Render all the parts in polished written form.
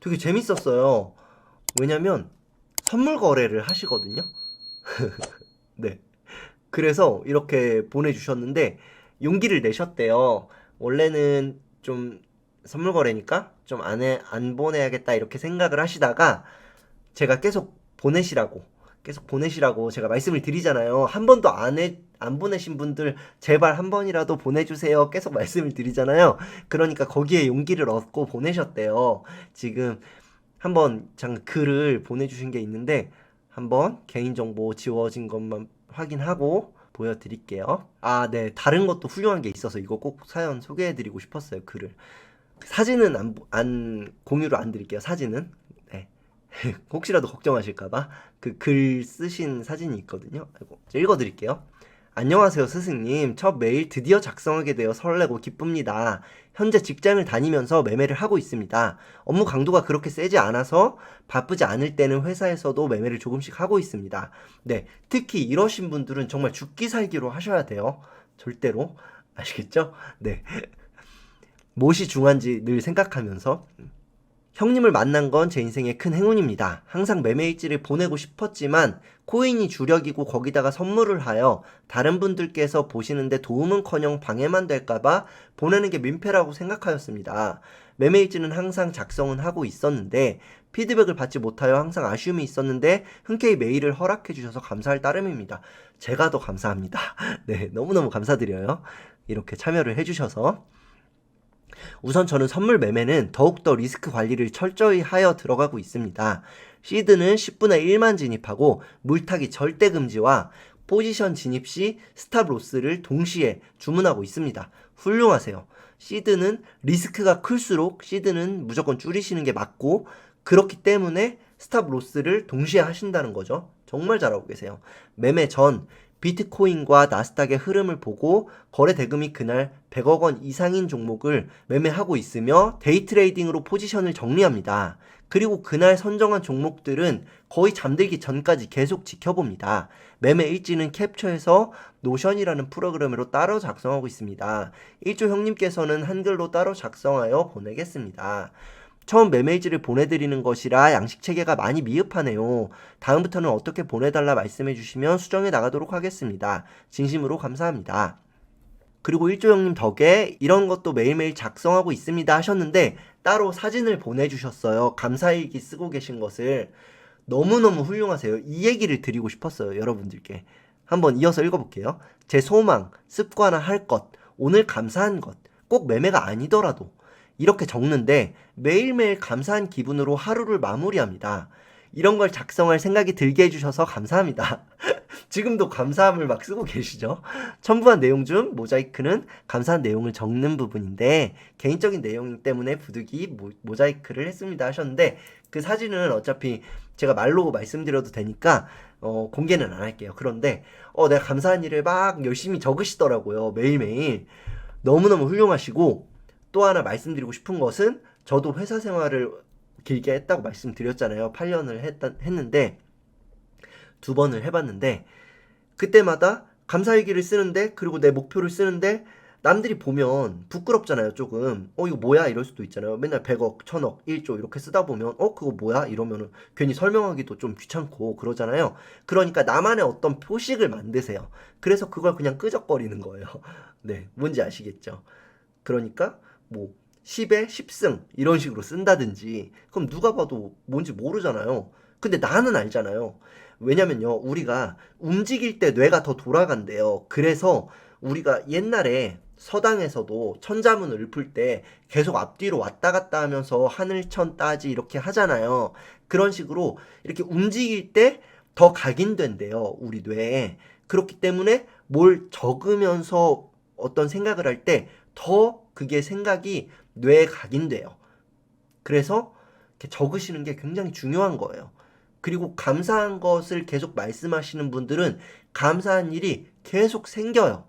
되게 재밌었어요. 왜냐면 선물 거래를 하시거든요. 네. 그래서 이렇게 보내주셨는데 용기를 내셨대요. 원래는 좀 선물 거래니까 좀 안 보내야겠다 이렇게 생각을 하시다가 제가 계속 보내시라고 제가 말씀을 드리잖아요. 한 번도 안 보내신 분들 제발 한 번이라도 보내주세요. 계속 말씀을 드리잖아요. 그러니까 거기에 용기를 얻고 보내셨대요. 지금 한번 잠깐 글을 보내주신 게 있는데 한번 개인정보 지워진 것만 확인하고 보여드릴게요. 아, 네. 다른 것도 훌륭한 게 있어서 이거 꼭 사연 소개해드리고 싶었어요. 글을. 사진은 공유를 안 드릴게요. 사진은. 네. 혹시라도 걱정하실까봐 그 글 쓰신 사진이 있거든요. 아이고, 읽어드릴게요. 안녕하세요, 스승님. 첫 메일 드디어 작성하게 되어 설레고 기쁩니다. 현재 직장을 다니면서 매매를 하고 있습니다. 업무 강도가 그렇게 세지 않아서 바쁘지 않을 때는 회사에서도 매매를 조금씩 하고 있습니다. 네, 특히 이러신 분들은 정말 죽기 살기로 하셔야 돼요. 절대로. 아시겠죠? 네. 무엇이 중요한지 늘 생각하면서 형님을 만난 건 제 인생의 큰 행운입니다. 항상 매매일지를 보내고 싶었지만 코인이 주력이고 거기다가 선물을 하여 다른 분들께서 보시는데 도움은커녕 방해만 될까봐 보내는 게 민폐라고 생각하였습니다. 매매일지는 항상 작성은 하고 있었는데 피드백을 받지 못하여 항상 아쉬움이 있었는데 흔쾌히 메일을 허락해 주셔서 감사할 따름입니다. 제가 더 감사합니다. 네, 너무너무 감사드려요. 이렇게 참여를 해주셔서. 우선 저는 선물 매매는 더욱더 리스크 관리를 철저히 하여 들어가고 있습니다. 시드는 10분의 1만 진입하고 물타기 절대 금지와 포지션 진입 시 스탑 로스를 동시에 주문하고 있습니다. 훌륭하세요. 시드는 리스크가 클수록 시드는 무조건 줄이시는 게 맞고 그렇기 때문에 스탑 로스를 동시에 하신다는 거죠. 정말 잘하고 계세요. 매매 전 비트코인과 나스닥의 흐름을 보고 거래 대금이 그날 100억 원 이상인 종목을 매매하고 있으며 데이 트레이딩으로 포지션을 정리합니다. 그리고 그날 선정한 종목들은 거의 잠들기 전까지 계속 지켜봅니다. 매매 일지는 캡처해서 노션이라는 프로그램으로 따로 작성하고 있습니다. 일조 형님께서는 한글로 따로 작성하여 보내겠습니다. 처음 매매일지를 보내드리는 것이라 양식 체계가 많이 미흡하네요. 다음부터는 어떻게 보내달라 말씀해 주시면 수정해 나가도록 하겠습니다. 진심으로 감사합니다. 그리고 일조 형님 덕에 이런 것도 매일매일 작성하고 있습니다 하셨는데 따로 사진을 보내주셨어요. 감사일기 쓰고 계신 것을. 너무너무 훌륭하세요. 이 얘기를 드리고 싶었어요. 여러분들께. 한번 이어서 읽어볼게요. 제 소망, 습관화 할 것, 오늘 감사한 것, 꼭 매매가 아니더라도 이렇게 적는데 매일매일 감사한 기분으로 하루를 마무리합니다. 이런 걸 작성할 생각이 들게 해주셔서 감사합니다. 지금도 감사함을 막 쓰고 계시죠? 첨부한 내용 중 모자이크는 감사한 내용을 적는 부분인데 개인적인 내용 때문에 부득이 모자이크를 했습니다 하셨는데 그 사진은 어차피 제가 말로 말씀드려도 되니까 공개는 안 할게요. 그런데 내가 감사한 일을 막 열심히 적으시더라고요. 매일매일. 너무너무 훌륭하시고 또 하나 말씀드리고 싶은 것은 저도 회사 생활을 길게 했다고 말씀드렸잖아요. 8년을 했는데 2번을 해봤는데 그때마다 감사일기를 쓰는데 그리고 내 목표를 쓰는데 남들이 보면 부끄럽잖아요. 조금 이거 뭐야 이럴 수도 있잖아요. 맨날 100억 1000억 1조 이렇게 쓰다 보면 그거 뭐야 이러면은 괜히 설명하기도 좀 귀찮고 그러잖아요. 그러니까 나만의 어떤 표식을 만드세요. 그래서 그걸 그냥 끄적거리는 거예요. 네, 뭔지 아시겠죠? 그러니까 뭐 10에 10승 이런 식으로 쓴다든지 그럼 누가 봐도 뭔지 모르잖아요. 근데 나는 알잖아요. 왜냐면요, 우리가 움직일 때 뇌가 더 돌아간대요. 그래서 우리가 옛날에 서당에서도 천자문을 읊을 때 계속 앞뒤로 왔다 갔다 하면서 하늘천 따지 이렇게 하잖아요. 그런 식으로 이렇게 움직일 때 더 각인된대요, 우리 뇌에. 그렇기 때문에 뭘 적으면서 어떤 생각을 할 때 더 그게 생각이 뇌에 각인돼요. 그래서 이렇게 적으시는 게 굉장히 중요한 거예요. 그리고 감사한 것을 계속 말씀하시는 분들은 감사한 일이 계속 생겨요.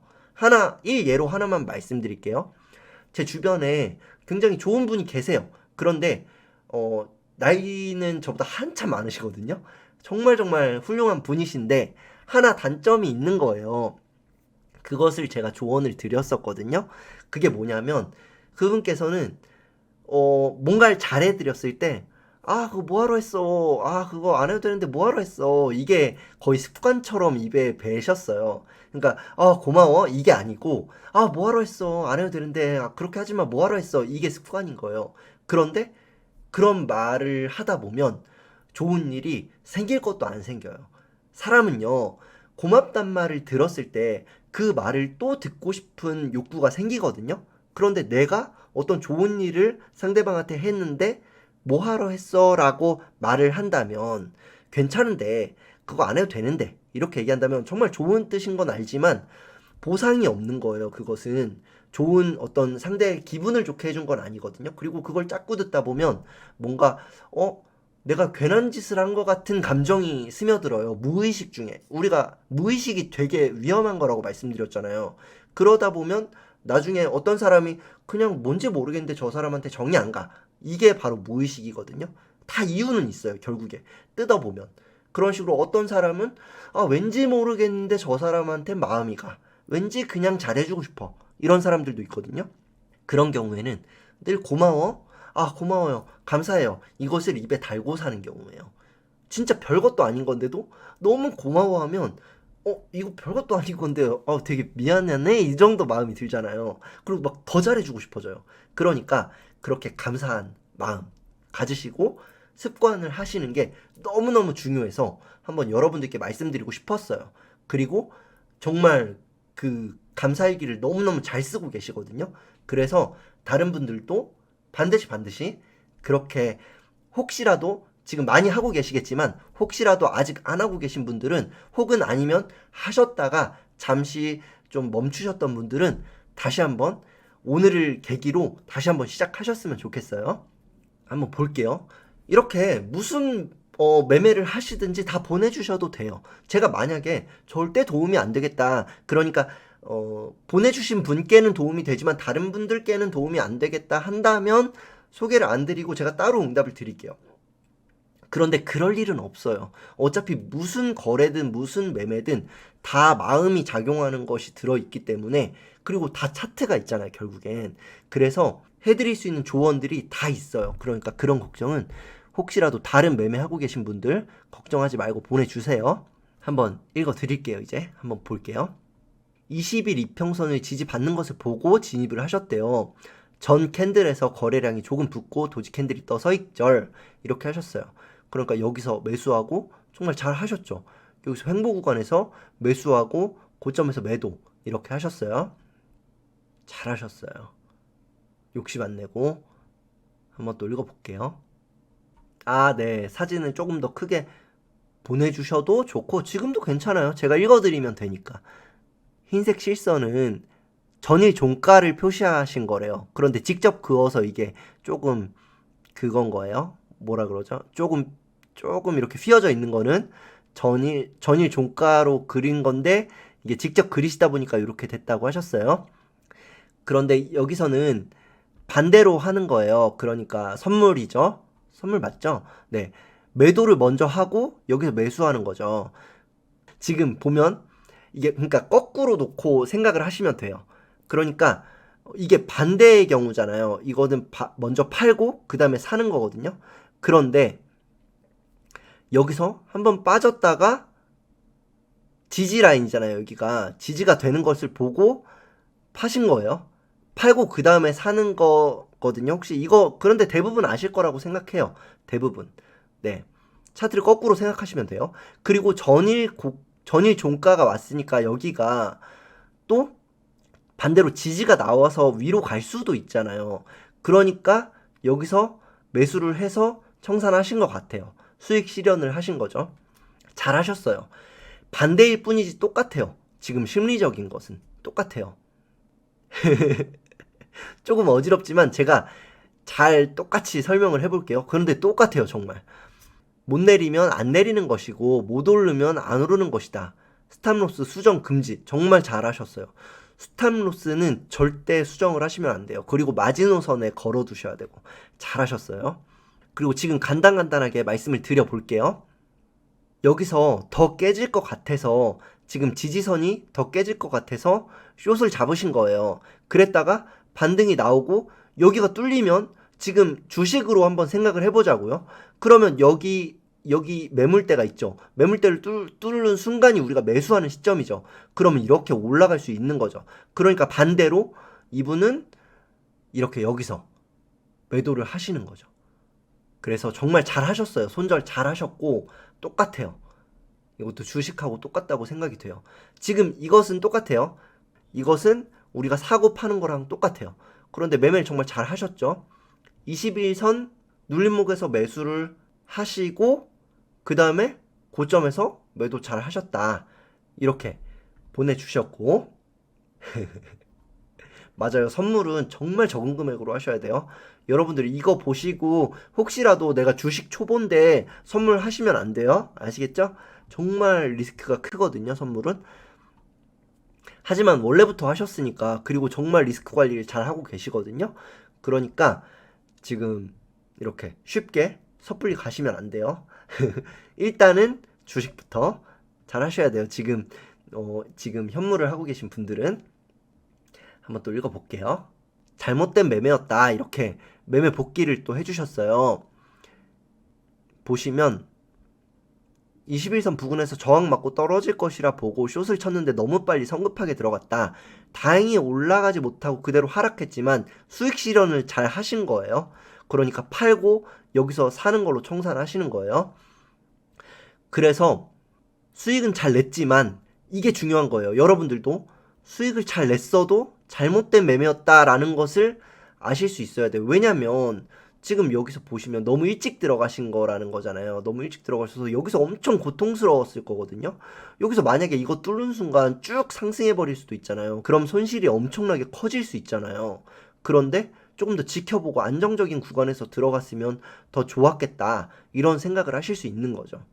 예로 하나만 말씀드릴게요. 제 주변에 굉장히 좋은 분이 계세요. 그런데, 나이는 저보다 한참 많으시거든요. 정말 정말 훌륭한 분이신데, 하나 단점이 있는 거예요. 그것을 제가 조언을 드렸었거든요. 그게 뭐냐면, 그분께서는, 뭔가를 잘해드렸을 때, 아, 그거 뭐하러 했어? 아, 그거 안 해도 되는데 뭐하러 했어? 이게 거의 습관처럼 입에 배셨어요. 그러니까, 아, 고마워. 이게 아니고, 아, 뭐하러 했어? 안 해도 되는데, 아, 그렇게 하지 마. 뭐하러 했어? 이게 습관인 거예요. 그런데 그런 말을 하다 보면 좋은 일이 생길 것도 안 생겨요. 사람은요, 고맙단 말을 들었을 때 그 말을 또 듣고 싶은 욕구가 생기거든요. 그런데 내가 어떤 좋은 일을 상대방한테 했는데 뭐 하러 했어? 라고 말을 한다면 괜찮은데 그거 안 해도 되는데 이렇게 얘기한다면 정말 좋은 뜻인 건 알지만 보상이 없는 거예요. 그것은 좋은 어떤 상대의 기분을 좋게 해준 건 아니거든요. 그리고 그걸 자꾸 듣다 보면 뭔가 내가 괜한 짓을 한 것 같은 감정이 스며들어요. 무의식 중에. 우리가 무의식이 되게 위험한 거라고 말씀드렸잖아요. 그러다 보면 나중에 어떤 사람이 그냥 뭔지 모르겠는데 저 사람한테 정이 안 가. 이게 바로 무의식이거든요. 다 이유는 있어요. 결국에 뜯어보면. 그런 식으로 어떤 사람은 왠지 모르겠는데 저 사람한테 마음이 가. 왠지 그냥 잘해주고 싶어. 이런 사람들도 있거든요. 그런 경우에는 늘 고마워. 아, 고마워요. 감사해요. 이것을 입에 달고 사는 경우예요. 진짜 별것도 아닌 건데도 너무 고마워하면 이거 별것도 아닌 건데 되게 미안하네 이 정도 마음이 들잖아요. 그리고 막 더 잘해주고 싶어져요. 그러니까 그렇게 감사한 마음 가지시고 습관을 하시는 게 너무너무 중요해서 한번 여러분들께 말씀드리고 싶었어요. 그리고 정말 그 감사일기를 너무너무 잘 쓰고 계시거든요. 그래서 다른 분들도 반드시 그렇게 혹시라도 지금 많이 하고 계시겠지만 혹시라도 아직 안 하고 계신 분들은 혹은 아니면 하셨다가 잠시 좀 멈추셨던 분들은 다시 한번 오늘을 계기로 다시 한번 시작하셨으면 좋겠어요. 한번 볼게요. 이렇게 무슨 매매를 하시든지 다 보내주셔도 돼요. 제가 만약에 절대 도움이 안 되겠다. 그러니까 보내주신 분께는 도움이 되지만 다른 분들께는 도움이 안 되겠다 한다면 소개를 안 드리고 제가 따로 응답을 드릴게요. 그런데 그럴 일은 없어요. 어차피 무슨 거래든 무슨 매매든 다 마음이 작용하는 것이 들어있기 때문에 그리고 다 차트가 있잖아요, 결국엔. 그래서 해드릴 수 있는 조언들이 다 있어요. 그러니까 그런 걱정은 혹시라도 다른 매매하고 계신 분들 걱정하지 말고 보내주세요. 한번 읽어드릴게요, 이제. 한번 볼게요. 20일 이평선을 지지받는 것을 보고 진입을 하셨대요. 전 캔들에서 거래량이 조금 붙고 도지 캔들이 떠서 익절 이렇게 하셨어요. 그러니까 여기서 매수하고 정말 잘 하셨죠. 여기서 횡보 구간에서 매수하고 고점에서 매도 이렇게 하셨어요. 잘 하셨어요. 욕심 안 내고 한번 또 읽어볼게요. 네. 사진을 조금 더 크게 보내주셔도 좋고 지금도 괜찮아요. 제가 읽어드리면 되니까. 흰색 실선은 전일 종가를 표시하신 거래요. 그런데 직접 그어서 이게 조금 그건 거예요. 뭐라 그러죠? 조금 이렇게 휘어져 있는 거는 전일 종가로 그린 건데 이게 직접 그리시다 보니까 이렇게 됐다고 하셨어요. 그런데 여기서는 반대로 하는 거예요. 그러니까 선물이죠. 선물 맞죠? 네. 매도를 먼저 하고 여기서 매수하는 거죠. 지금 보면 이게 그러니까 거꾸로 놓고 생각을 하시면 돼요. 그러니까 이게 반대의 경우잖아요. 이거는 먼저 팔고 그 다음에 사는 거거든요. 그런데 여기서 한번 빠졌다가 지지 라인이잖아요. 여기가 지지가 되는 것을 보고 파신 거예요. 팔고 그 다음에 사는 거거든요. 혹시 이거 그런데 대부분 아실 거라고 생각해요. 대부분. 네. 차트를 거꾸로 생각하시면 돼요. 그리고 전일 종가가 왔으니까 여기가 또 반대로 지지가 나와서 위로 갈 수도 있잖아요. 그러니까 여기서 매수를 해서 청산하신 것 같아요. 수익 실현을 하신 거죠. 잘 하셨어요. 반대일 뿐이지 똑같아요. 지금 심리적인 것은 똑같아요. 조금 어지럽지만 제가 잘 똑같이 설명을 해볼게요. 그런데 똑같아요, 정말. 못 내리면 안 내리는 것이고 못 오르면 안 오르는 것이다. 스탑로스 수정 금지. 정말 잘 하셨어요. 스탑로스는 절대 수정을 하시면 안 돼요. 그리고 마지노선에 걸어 두셔야 되고. 잘 하셨어요. 그리고 지금 간단하게 말씀을 드려볼게요. 여기서 더 깨질 것 같아서 지금 지지선이 더 깨질 것 같아서 숏을 잡으신 거예요. 그랬다가 반등이 나오고 여기가 뚫리면 지금 주식으로 한번 생각을 해보자고요. 그러면 여기 매물대가 있죠. 매물대를 뚫는 순간이 우리가 매수하는 시점이죠. 그러면 이렇게 올라갈 수 있는 거죠. 그러니까 반대로 이분은 이렇게 여기서 매도를 하시는 거죠. 그래서 정말 잘 하셨어요. 손절 잘 하셨고 똑같아요. 이것도 주식하고 똑같다고 생각이 돼요. 지금 이것은 똑같아요. 이것은 우리가 사고 파는 거랑 똑같아요. 그런데 매매를 정말 잘 하셨죠. 21선 눌림목에서 매수를 하시고 그 다음에 고점에서 매도 잘 하셨다. 이렇게 보내주셨고 맞아요. 선물은 정말 적은 금액으로 하셔야 돼요. 여러분들이 이거 보시고 혹시라도 내가 주식 초보인데 선물 하시면 안 돼요. 아시겠죠? 정말 리스크가 크거든요, 선물은. 하지만 원래부터 하셨으니까, 그리고 정말 리스크 관리를 잘 하고 계시거든요. 그러니까 지금 이렇게 쉽게 섣불리 가시면 안 돼요. 일단은 주식부터 잘 하셔야 돼요. 지금 현물을 하고 계신 분들은. 한번 또 읽어볼게요. 잘못된 매매였다. 이렇게 매매 복귀를 또 해주셨어요. 보시면 21선 부근에서 저항 맞고 떨어질 것이라 보고 숏을 쳤는데 너무 빨리 성급하게 들어갔다. 다행히 올라가지 못하고 그대로 하락했지만 수익 실현을 잘 하신 거예요. 그러니까 팔고 여기서 사는 걸로 청산하시는 거예요. 그래서 수익은 잘 냈지만 이게 중요한 거예요. 여러분들도 수익을 잘 냈어도 잘못된 매매였다라는 것을 아실 수 있어야 돼요. 왜냐면 지금 여기서 보시면 너무 일찍 들어가신 거라는 거잖아요. 너무 일찍 들어가셔서 여기서 엄청 고통스러웠을 거거든요. 여기서 만약에 이거 뚫는 순간 쭉 상승해 버릴 수도 있잖아요. 그럼 손실이 엄청나게 커질 수 있잖아요. 그런데 조금 더 지켜보고 안정적인 구간에서 들어갔으면 더 좋았겠다. 이런 생각을 하실 수 있는 거죠.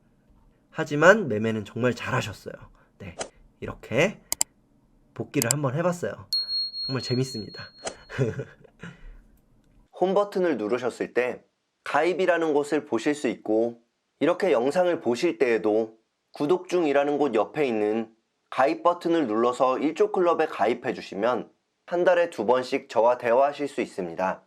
하지만 매매는 정말 잘하셨어요. 네, 이렇게 복귀를 한번 해봤어요. 정말 재밌습니다. 홈 버튼을 누르셨을 때 가입이라는 곳을 보실 수 있고, 이렇게 영상을 보실 때에도 구독 중이라는 곳 옆에 있는 가입 버튼을 눌러서 1조 클럽에 가입해 주시면 한 달에 2번씩 저와 대화하실 수 있습니다.